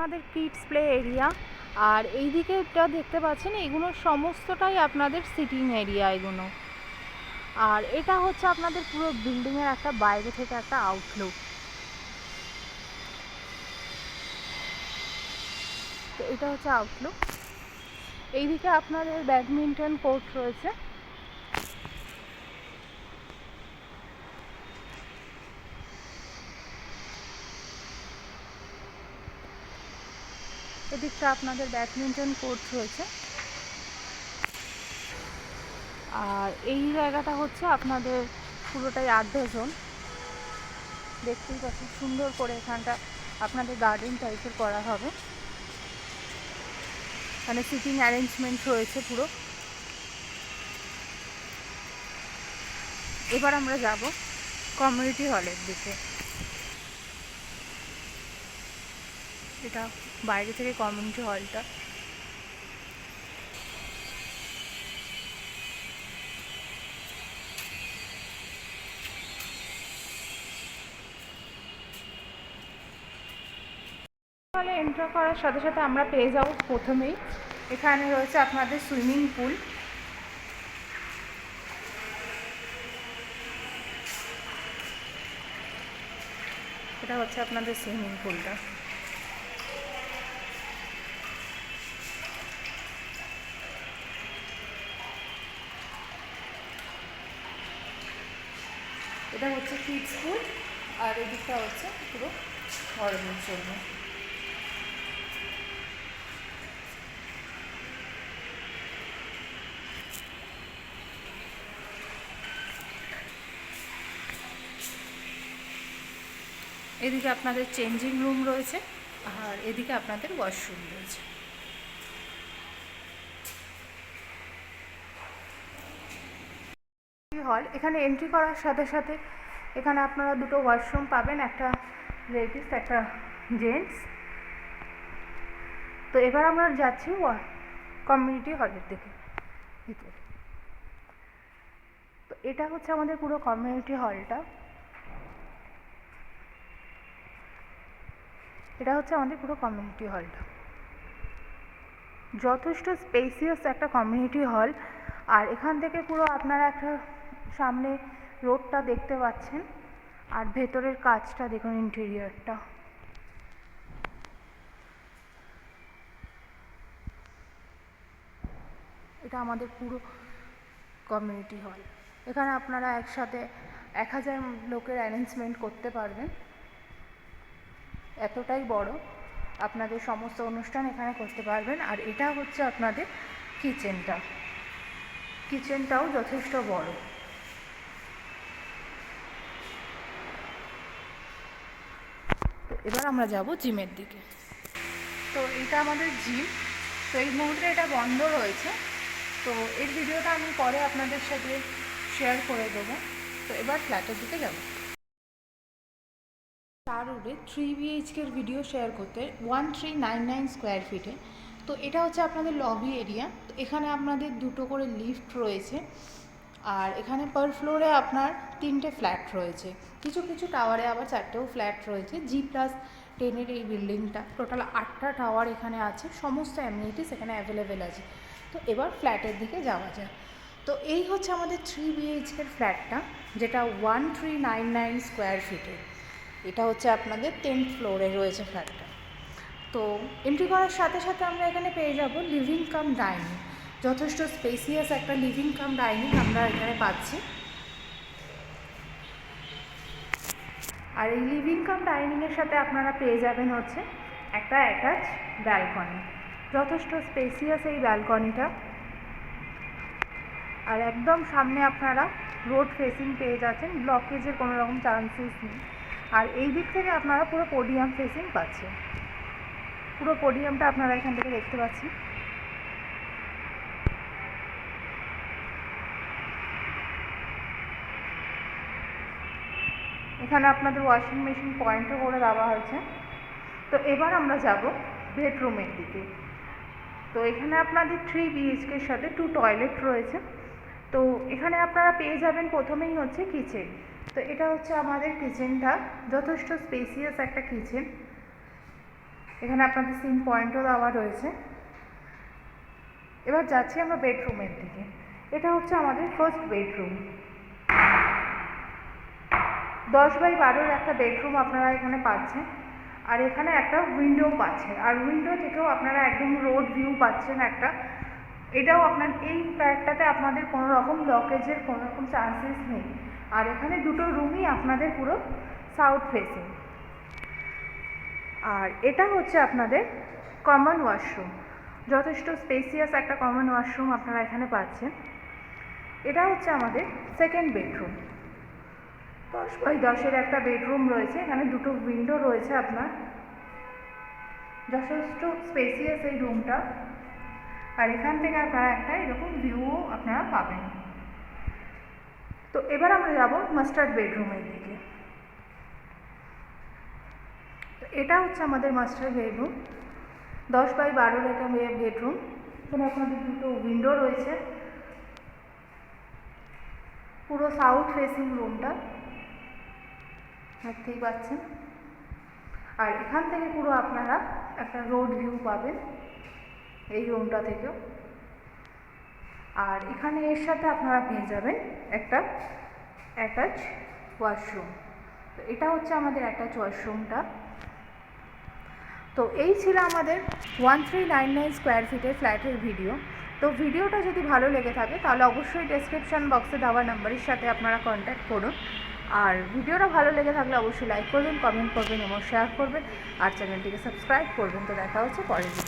আমাদের kids play area. আর এই দিকে যা দেখতে পাচ্ছেন এগুলো সমস্তটাই আপনাদের সিটিং এরিয়া এগুলো। আর এটা হচ্ছে আপনাদের পুরো বিল্ডিংয়ের একটা বাইরে থেকে একটা আউটলুক। তো এটা হচ্ছে আউটলুক। এইদিকে আপনাদের ব্যাডমিন্টন কোর্ট রয়েছে। এদিকটা আপনাদের ব্যাডমিন্টন কোর্ট রয়েছে। আর এই জায়গাটা হচ্ছে আপনাদের পুরোটাই আড্ডা জোন। দেখতেই পাচ্ছেন সুন্দর করে এখানটা আপনাদের গার্ডেন টাইপের করা হবে। এখানে সিটিং অ্যারেঞ্জমেন্ট রয়েছে পুরো। এবার আমরা যাব কমিউনিটি হলের দিকে। এটা বাইরে থেকে কমিউনিটি হলটা। হলে এন্টার করার সাথে সাথে আমরা পেয়ে যাব প্রথমেই এখানে রয়েছে আপনাদের সুইমিং পুল। এটা হচ্ছে আপনাদের সুইমিং পুলটা। এটা হচ্ছে কিডস পুল। আর এদিকটা হচ্ছে পুরো বড়দের জন্য। এদিকে আপনাদের চেঞ্জিং রুম রয়েছে আর এদিকে আপনাদের ওয়াশরুম রয়েছে। হল এখানে এন্ট্রি করার সাথে সাথে এখানে আপনারা দুটো ওয়াশরুম পাবেন, একটা লেডিস একটা জেন্টস। তো এবার আমরা যাচ্ছি কমিউনিটি হলের দিকে ভিতরে। তো এটা হচ্ছে আমাদের পুরো কমিউনিটি হলটা। এটা হচ্ছে আমাদের পুরো কমিউনিটি হলটা। যথেষ্ট স্পেসিয়াস একটা কমিউনিটি হল। আর এখান থেকে পুরো আপনারা একটা সামনে রোডটা দেখতে পাচ্ছেন। আর ভেতরের কাজটা দেখুন, ইন্টেরিয়রটা। এটা আমাদের পুরো কমিউনিটি হল। এখানে আপনারা একসাথে 1000 লোকের অ্যারেঞ্জমেন্ট করতে পারবেন। এতটাই বড়, আপনাদের সমস্ত অনুষ্ঠান এখানে করতে পারবেন। আর এটা হচ্ছে আপনাদের কিচেনটা। কিচেনটাও যথেষ্ট বড়। তো এবার আমরা যাব জিমের দিকে। তো এটা আমাদের জিম। তো এই মুহূর্তে এটা বন্ধ রয়েছে। তো এর ভিডিওটা আমি পরে আপনাদের সাথে শেয়ার করে দেবো। তো এবার ফ্ল্যাটের দিকে যাব। তার উপরে 3 BHKর ভিডিও শেয়ার করতে 1399 স্কোয়ার ফিটে। তো এটা হচ্ছে আপনাদের লবি এরিয়া। তো এখানে আপনাদের দুটো করে লিফট রয়েছে। আর এখানে পার ফ্লোরে আপনার 3টে ফ্ল্যাট রয়েছে। কিছু কিছু টাওয়ারে আবার 4টেও ফ্ল্যাট রয়েছে। G+10-এর এই বিল্ডিংটা টোটাল 8টা টাওয়ার এখানে আছে। সমস্ত অ্যামিনিটিস এখানে অ্যাভেলেবেল আছে। তো এবার ফ্ল্যাটের দিকে যাওয়া যায়। তো এই হচ্ছে আমাদের 3 BHKর ফ্ল্যাটটা, যেটা 1399 স্কোয়ার ফিটে। এটা হচ্ছে আপনাদের 10th ফ্লোরে রয়েছে ফ্ল্যাটটা। তো এন্ট্রি করার সাথে সাথে আমরা এখানে পেয়ে যাব লিভিং কাম ডাইনিং। যথেষ্ট স্পেসিয়াস একটা লিভিং কাম ডাইনিং আমরা এখানে পাচ্ছি। আর এই লিভিং কাম ডাইনিংয়ের সাথে আপনারা পেয়ে যাবেন হচ্ছে একটা অ্যাটাচ ব্যালকনি। যথেষ্ট স্পেসিয়াস এই ব্যালকনিটা। আর একদম সামনে আপনারা রোড ফেসিং পেয়ে যাচ্ছেন, ব্লকেজের কোনো রকম চান্সেস নেই। আর এই দিক থেকে আপনারা পুরো পোডিয়াম ফেসিং পাচ্ছেন। পুরো পোডিয়ামটা আপনারা এখান থেকে দেখতে পাচ্ছেন। এখানে আপনাদের ওয়াশিং মেশিন পয়েন্টও করে দেওয়া হয়েছে। তো এবার আমরা যাব বেডরুমের দিকে। তো এখানে আপনাদের 3 BHKর সাথে 2 টয়লেট রয়েছে। তো এখানে আপনারা পেয়ে যাবেন প্রথমেই হচ্ছে কিচেন। তো এটা হচ্ছে আমাদের কিচেনটা। যথেষ্ট স্পেসিয়াস একটা কিচেন। এখানে আপনাদের সিন পয়েন্টও দেওয়া রয়েছে। এবার যাচ্ছি আমরা বেডরুমের দিকে। এটা হচ্ছে আমাদের ফার্স্ট বেডরুম। 10x12 একটা বেডরুম আপনারা এখানে পাচ্ছেন, আর এখানে একটা উইন্ডো পাচ্ছেন, আর উইন্ডো থেকেও আপনারা একদম রোড ভিউ পাচ্ছেন একটা। এটাও আপনার এই ফ্ল্যাটটাতে আপনাদের কোনো রকম লকেজের কোনো রকম চান্সেস নেই। আর এখানে দুটো রুমই আপনাদের পুরো সাউথ ফেসিং। আর এটা হচ্ছে আপনাদের কমন ওয়াশরুম, যথেষ্ট স্পেসিয়াস একটা কমন ওয়াশরুম আপনারা এখানে পাচ্ছেন। এটা হচ্ছে আমাদের সেকেন্ড বেডরুম। 10x10 একটা বেডরুম রয়েছে, এখানে দুটো উইন্ডো রয়েছে আপনার, যথেষ্ট স্পেসিয়াস এই রুমটা। আর এখান থেকে আপনারা একটা এরকম ভিউও আপনারা পাবেন। তো এবার আমরা যাব মাস্টার্ড বেডরুমের দিকে। তো এটা হচ্ছে আমাদের মাস্টার বেডরুম। 10x12 একটা বেডরুম। এখানে আপনাদের দুটো উইন্ডো রয়েছে, পুরো সাউথ ফেসিং রুমটা দেখতেই পাচ্ছেন। আর এখান থেকে পুরো আপনারা একটা রোড ভিউ পাবেন এই রুমটা থেকেও। আর এখানে এর সাথে আপনারা পেয়ে যাবেন একটা অ্যাটাচ ওয়াশরুম। তো এটা হচ্ছে আমাদের অ্যাটাচ ওয়াশরুমটা। তো এই ছিল আমাদের 1399 স্কোয়ার ফিটের ফ্ল্যাটের ভিডিও। তো ভিডিওটা যদি ভালো লেগে থাকে তাহলে অবশ্যই ডেসক্রিপশান বক্সে দেওয়া নাম্বারের সাথে আপনারা কন্ট্যাক্ট করুন। আর ভিডিওটা ভালো লেগে থাকলে অবশ্যই লাইক করবেন, কমেন্ট করবেন এবং শেয়ার করবেন, আর চ্যানেলটিকে সাবস্ক্রাইব করবেন। তো দেখা হচ্ছে পরের ভিডিও।